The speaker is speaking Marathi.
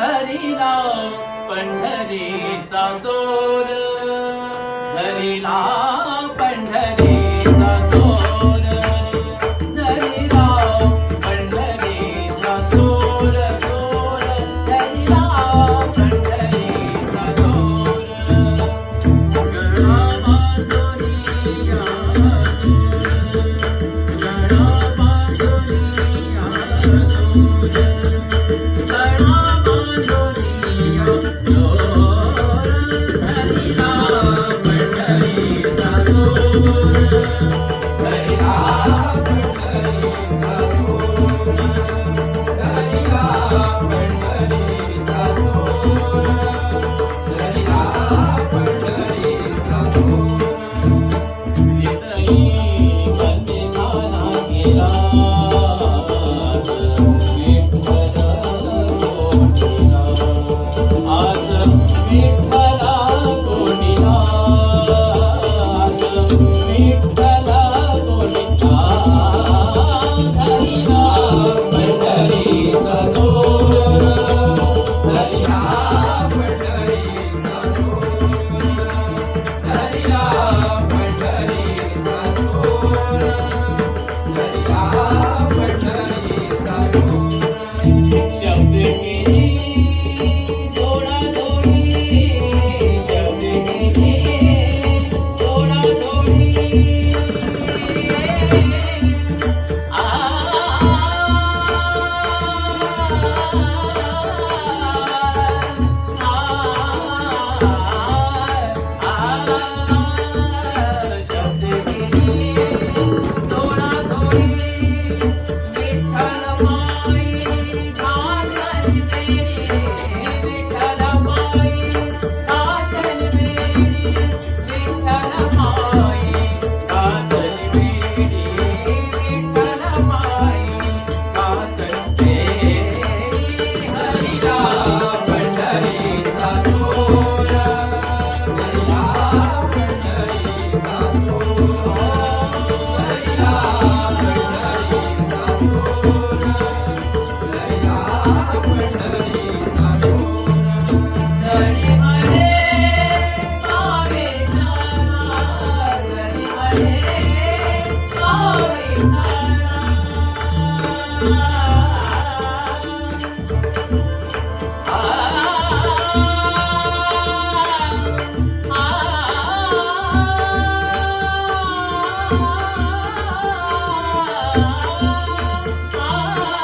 धरिला पंढरीचा चोर, धरिला पंढरीचा चोर, धरिला पंढरीचा चोर, चोर धरिला पंढरीचा चोर. गळा बांधुनिया गळा बांधुनिया दूर, गळा बांधुनिया दूर, धरिला पंढरीचा चोर, धरिला पंढरीचा चोर, धरिला पंढरीचा चोर, धरिला पंढरीचा चोर. हृदयी बंदिताना गेला विठ्ठल कोणीला, आज विठ्ठल कोणीला, आज विठ्ठल कोणीला, धरिला पंढरीचा चोर, धरिला पंढरीचा चोर, धरिला पंढरीचा चोर, धरिला पंढरीचा चोर. शब्द केली जोडाजोडी, शब्द केली जोडाजोडी. आ शब्द केली जोडाजोडी, विठ्ठल माय